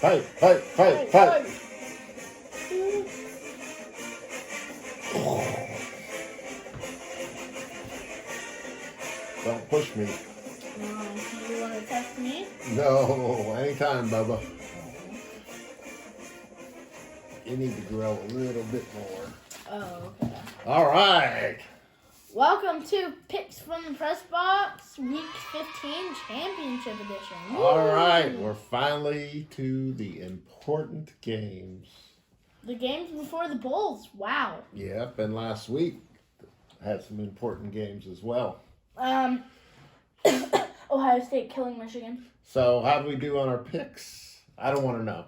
Hey. Don't push me. You want to test me? No, anytime, Bubba. You need to grill a little bit more. Oh, okay. All right. Welcome to Picks from the Press Box, Week 15 Championship Edition. Woo! All right. We're finally to the important games. The games before the Bulls. Wow. Yep, and last week had some important games as well. Ohio State killing Michigan. So how do we do on our picks? I don't want to know.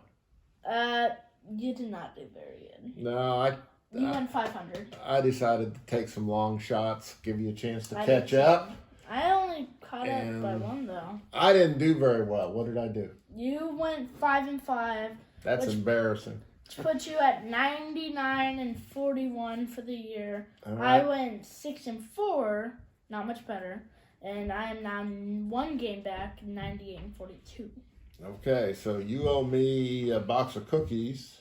You did not do very good. No, You won 500. I decided to take some long shots, give you a chance to catch up. I only caught up by one, though. I didn't do very well. What did I do? You went 5-5. That's embarrassing. Which puts you at 99-41 for the year. Right. I went 6-4, not much better, and I am now one game back, 98-42. Okay, so you owe me a box of cookies.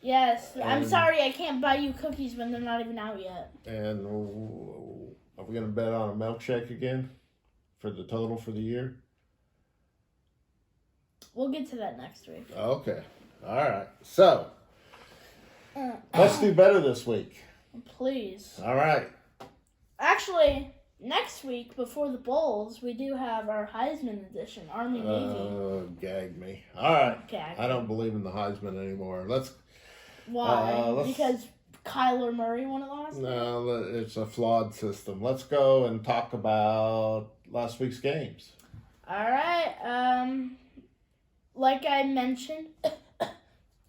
Yes, I'm sorry I can't buy you cookies when they're not even out yet. And are we going to bet on a milkshake again for the total for the year? We'll get to that next week. Okay, all right. So let's do better this week. Please. All right. Actually, next week, before the Bulls, we do have our Heisman edition, Army Navy. Gag me. All right. Gag. I don't believe in the Heisman anymore. Why? Because Kyler Murray won it last night? No, it's a flawed system. Let's go and talk about last week's games. All right. Like I mentioned,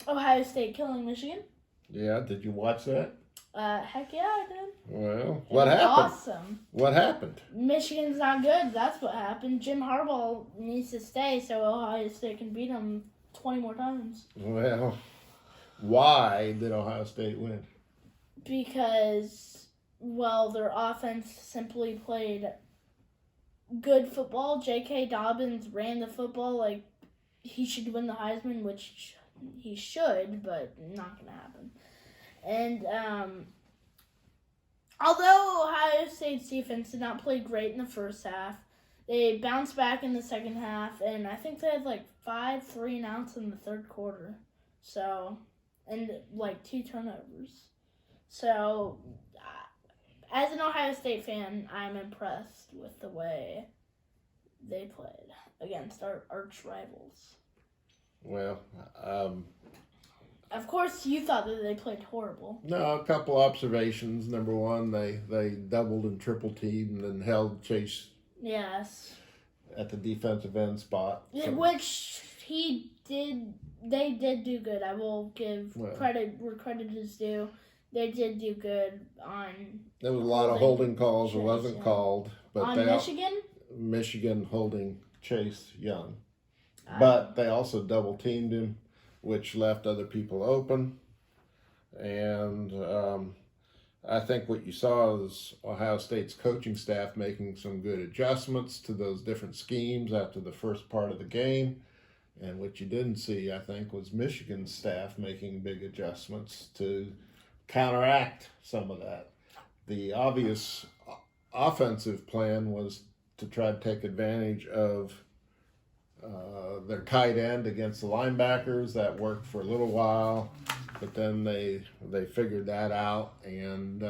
Ohio State killing Michigan. Yeah, did you watch that? Heck yeah, I did. Well, what happened? Awesome. What happened? Michigan's not good. That's what happened. Jim Harbaugh needs to stay so Ohio State can beat them 20 more times. Well, why did Ohio State win? Because, well, their offense simply played good football. J.K. Dobbins ran the football like he should win the Heisman, which he should, but not going to happen. And although Ohio State's defense did not play great in the first half, they bounced back in the second half, and I think they had like 5 3-and-outs in the third quarter. So, and like 2 turnovers. So, as an Ohio State fan, I'm impressed with the way they played against our arch rivals. Well, of course, you thought that they played horrible. no, a couple observations. Number one, they doubled and triple teamed and held Chase. Yes. At the defensive end spot. So. Which he did. They did do good. I will give credit where credit is due. They did do good on. There was a lot of holding calls. It wasn't called, but on Michigan. Michigan holding Chase Young, but they also double teamed him, which left other people open. And I think what you saw is Ohio State's coaching staff making some good adjustments to those different schemes after the first part of the game. And what you didn't see, I think, was Michigan's staff making big adjustments to counteract some of that. The obvious offensive plan was to try to take advantage of their tight end against the linebackers. That worked for a little while, but then they figured that out and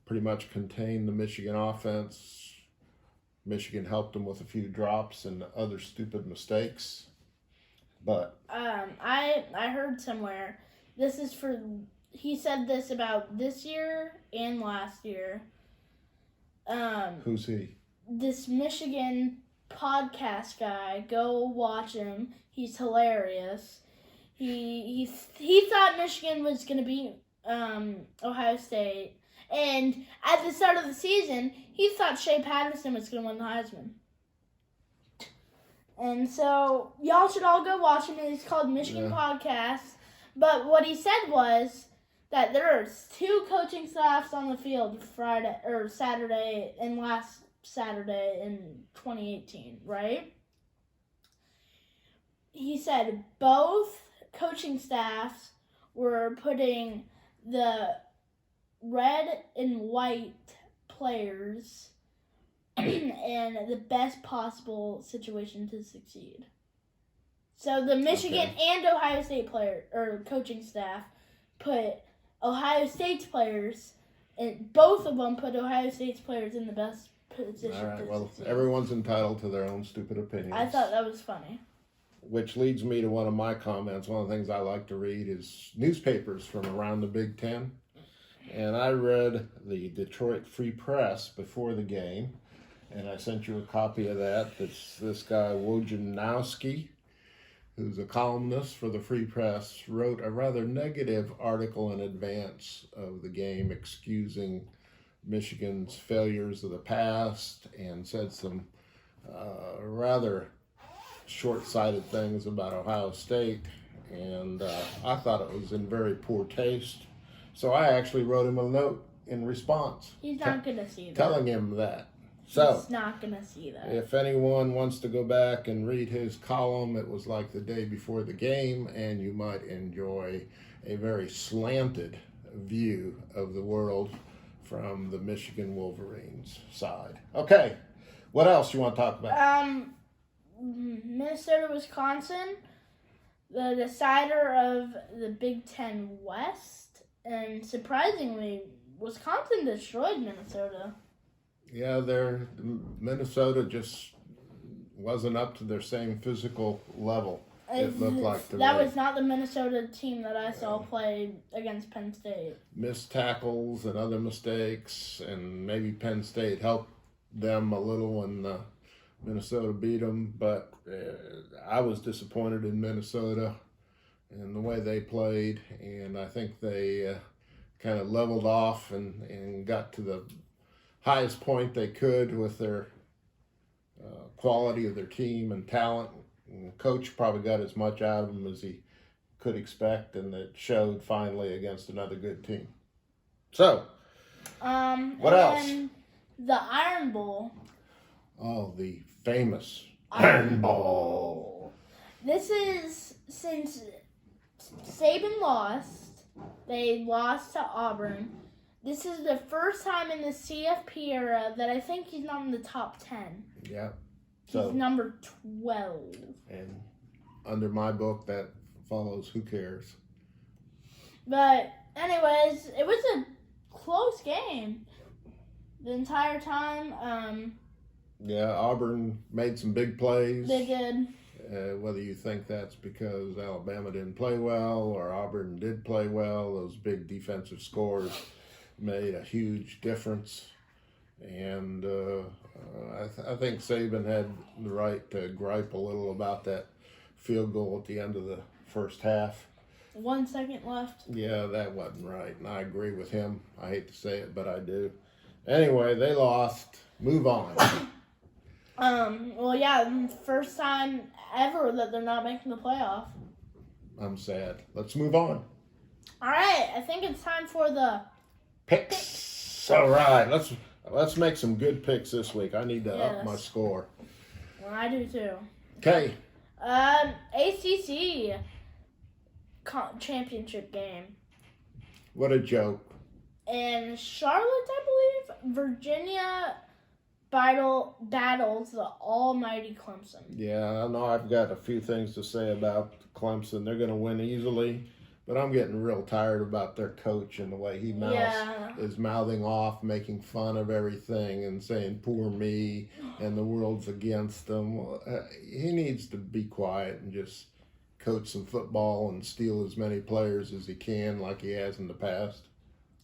pretty much contained the Michigan offense. Michigan helped them with a few drops and other stupid mistakes. But I heard somewhere this is for. He said this about this year and last year. Who's he? This Michigan podcast guy. Go watch him. He's hilarious. He thought Michigan was gonna beat Ohio State, and at the start of the season, he thought Shea Patterson was gonna win the Heisman. And so y'all should all go watch him. It's called Michigan Podcast. But what he said was that there are 2 coaching staffs on the field Saturday and last Saturday in 2018, right? he said both coaching staffs were putting the red and white players in the best possible situation to succeed. So the Michigan and Ohio State coaching staff put Ohio State's players, and both of them put Ohio State's players in the best position. All right, to well, succeed. everyone's entitled to their own stupid opinions. I thought that was funny. Which leads me to one of my comments. One of the things I like to read is newspapers from around the Big Ten. And I read the Detroit Free Press before the game, and I sent you a copy of that. It's this guy, Wojnarowski, who's a columnist for the Free Press, wrote a rather negative article in advance of the game, excusing Michigan's failures of the past, and said some rather short-sighted things about Ohio State, and I thought it was in very poor taste. So I actually wrote him a note in response. He's not going to see that. Telling him that. So, he's not going to see that. if anyone wants to go back and read his column, it was like the day before the game, and you might enjoy a very slanted view of the world from the Michigan Wolverines side. Okay, what else you want to talk about? Minnesota, Wisconsin, the decider of the Big Ten West, and surprisingly, Wisconsin destroyed Minnesota. Yeah, Minnesota just wasn't up to their same physical level. It looked like to that me. was not the Minnesota team that I saw play against Penn State. Missed tackles and other mistakes, and maybe Penn State helped them a little when Minnesota beat them. But I was disappointed in Minnesota and the way they played, and I think they kind of leveled off and got to the highest point they could with their quality of their team and talent. And the coach probably got as much out of them as he could expect, and it showed finally against another good team. So, what else? The Iron Bowl. Oh, the famous Iron Bowl. This is since Saban lost. They lost to Auburn. This is the first time in the CFP era that I think he's not in the top 10. Yeah. He's So, number 12. and under my book, that follows Who Cares? But anyways, it was a close game the entire time. Yeah, Auburn made some big plays. They did. Whether you think that's because Alabama didn't play well or Auburn did play well, those big defensive scores made a huge difference. And I think Saban had the right to gripe a little about that field goal at the end of the first half. 1 second left. Yeah, that wasn't right, and I agree with him. I hate to say it, but I do. Anyway, they lost. Move on. Well, yeah, first time ever that they're not making the playoff. I'm sad. Let's move on. All right, I think it's time for the Picks. All right, let's make some good picks this week. I need to up my score. Well, I do too. Okay. ACC championship game. What a joke. In Charlotte, I believe, Virginia battles the almighty Clemson. Yeah, I know I've got a few things to say about Clemson. They're going to win easily, but I'm getting real tired about their coach and the way he is mouthing off, making fun of everything and saying, poor me, and the world's against them. He needs to be quiet and just coach some football and steal as many players as he can like he has in the past.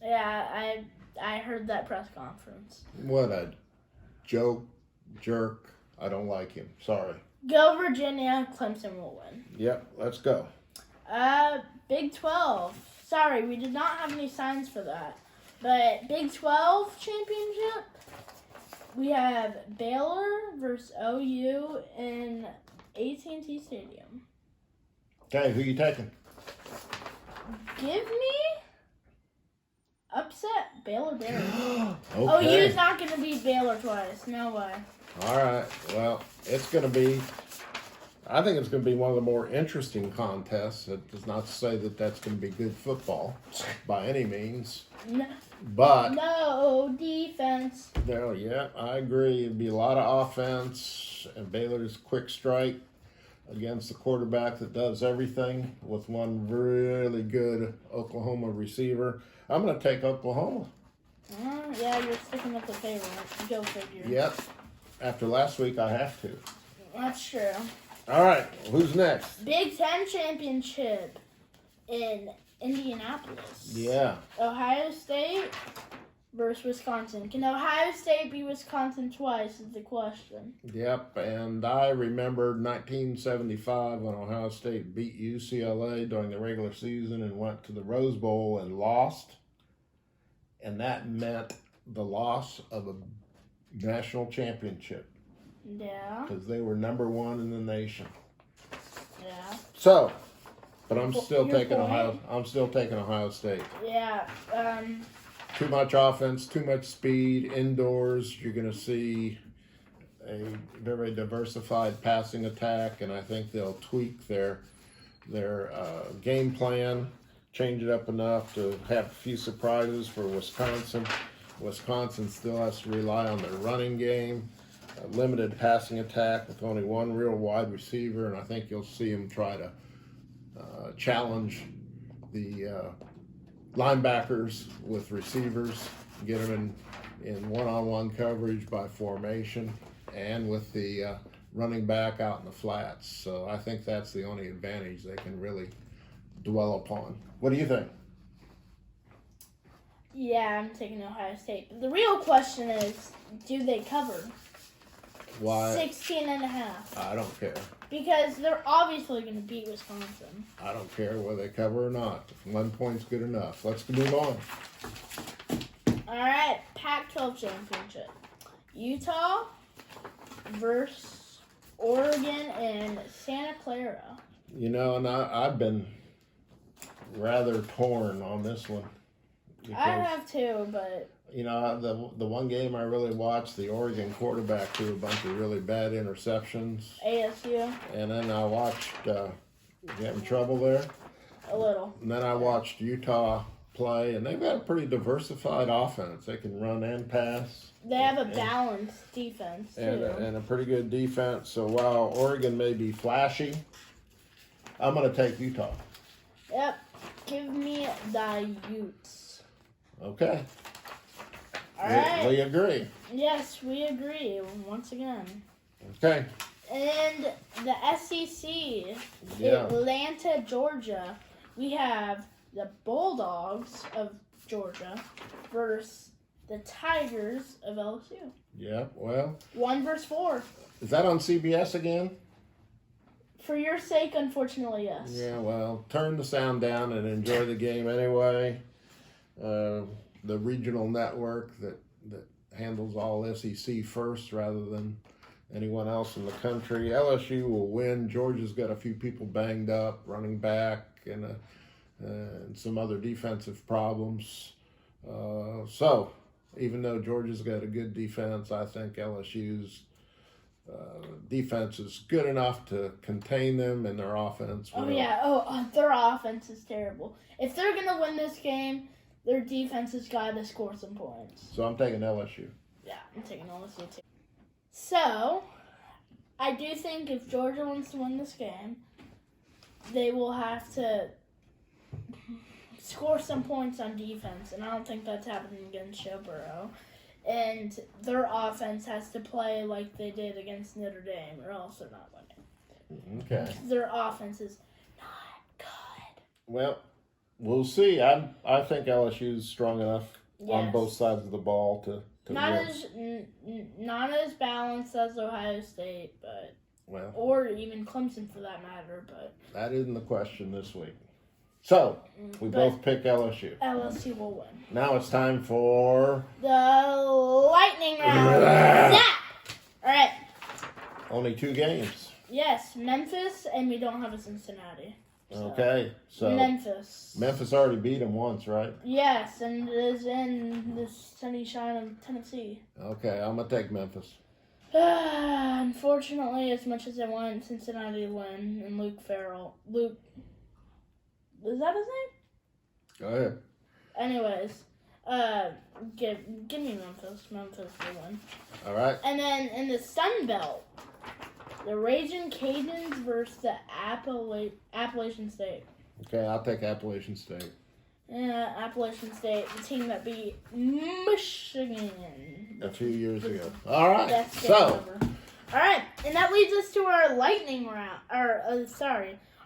Yeah, I heard that press conference. What a jerk. I don't like him. Sorry. Go Virginia, Clemson will win. Yep, let's go. Big 12. Sorry, we did not have any signs for that. But Big 12 championship, we have Baylor versus OU in AT&T Stadium. Okay, who you taking? Give me upset Baylor Bears. Okay. OU's not going to beat Baylor twice. No way. All right. Well, it's going to be I think it's going to be one of the more interesting contests. It does not say that that's going to be good football by any means, but No defense. there, yeah, I agree. It'd be a lot of offense, and Baylor's quick strike against the quarterback that does everything with one really good Oklahoma receiver. I'm going to take Oklahoma. Yeah, you're sticking with the favorite. Go figure. Yep. After last week, I have to. That's true. All right, who's next? Big Ten championship in Indianapolis. Yeah. Ohio State versus Wisconsin. Can Ohio State beat Wisconsin twice is the question. Yep, and I remember 1975 when Ohio State beat UCLA during the regular season and went to the Rose Bowl and lost. And that meant the loss of a national championship Yeah. because they were number one in the nation. Yeah. So, but I'm still Your taking point? Ohio. I'm still taking Ohio State. Yeah. Too much offense, too much speed indoors. You're going to see a very diversified passing attack, and I think they'll tweak their game plan, change it up enough to have a few surprises for Wisconsin. Wisconsin still has to rely on their running game, a limited passing attack with only one real wide receiver, and I think you'll see them try to challenge the linebackers with receivers, get them in one-on-one coverage by formation, and with the running back out in the flats. So I think that's the only advantage they can really dwell upon. What do you think? Yeah, I'm taking Ohio State. But the real question is, do they cover? Why? 16.5. I don't care. Because they're obviously going to beat Wisconsin. I don't care whether they cover or not. 1 point's good enough. Let's move on. All right, Pac-12 championship. Utah versus Oregon and Santa Clara. You know, and I've been rather torn on this one. I have too, but You know, the one game I really watched, the Oregon quarterback threw a bunch of really bad interceptions. ASU, And then I watched, you having trouble there? a little. And then I watched Utah play, and they've got a pretty diversified offense. They can run and pass. They have a balanced defense, too. And a pretty good defense. So while Oregon may be flashy, I'm going to take Utah. Yep. Give me the Utes. Okay. All right. We agree. Yes, we agree once again. Okay. And the SEC, Yeah. Atlanta, Georgia, we have the Bulldogs of Georgia versus the Tigers of LSU. Yeah, well, 1 versus 4. is that on CBS again? For your sake, unfortunately, yes. Yeah, well, turn the sound down and enjoy the game anyway. The regional network that handles all SEC first rather than anyone else in the country. LSU will win. Georgia's got a few people banged up, running back, and some other defensive problems. So, even though Georgia's got a good defense, I think LSU's defense is good enough to contain them, and their offense will. Oh, yeah. Their offense is terrible. If they're going to win this game, their defense has got to score some points. So I'm taking LSU. Yeah, I'm taking LSU too. So, I do think if Georgia wants to win this game, they will have to score some points on defense, and I don't think that's happening against Joe Burrow. And their offense has to play like they did against Notre Dame, or else they're not winning. Okay. Their offense is not good. Well, we'll see. I think LSU's strong enough on Yes. both sides of the ball to Not as balanced as Ohio State, but well, or even Clemson for that matter, but that isn't the question this week. So we both pick LSU. LSU will win. Now it's time for The lightning round. Zap! Alright. only 2 games. Yes, Memphis, and we don't have a Cincinnati. So, Okay, so Memphis already beat them once, right? Yes, and it is in the sunny shine of Tennessee. Okay, I'm gonna take Memphis. Unfortunately, as much as I want Cincinnati to win and Luke Farrell, is that his name? Go ahead. Anyways, give me Memphis. Memphis will win. All right. And then in the Sun Belt, the Raging Cajuns versus the Appalachian State. Okay, I'll take Appalachian State. Yeah, Appalachian State, the team that beat Michigan A few years ago. All right. That's game So, over. All right, and that leads us to our lightning round.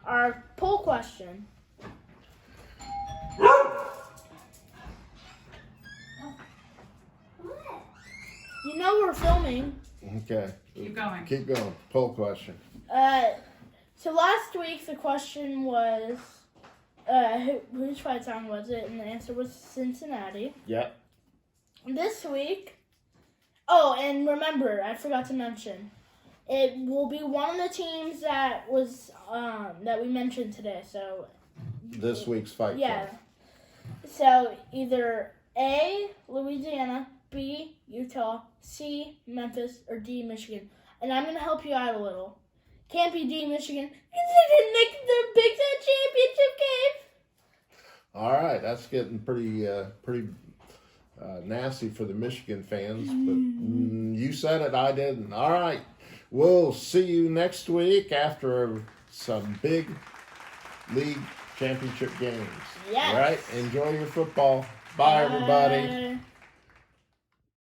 Our poll question. You know we're filming. okay. Keep going. Keep going. Poll question. So last week the question was, whose fight song was it? And the answer was Cincinnati. Yep. This week, oh, and remember, I forgot to mention, it will be one of the teams that was that we mentioned today. So This week's fight. yeah, song. so either A, Louisiana, B, Utah, C, Memphis, or D, Michigan. And I'm gonna help you out a little. Can't be D, Michigan. It's in the Big Ten championship game. All right. That's getting pretty nasty for the Michigan fans, but you said it, I didn't. All right. We'll see you next week after some big league championship games. Yes. All right. Enjoy your football. Bye, everybody. Bye.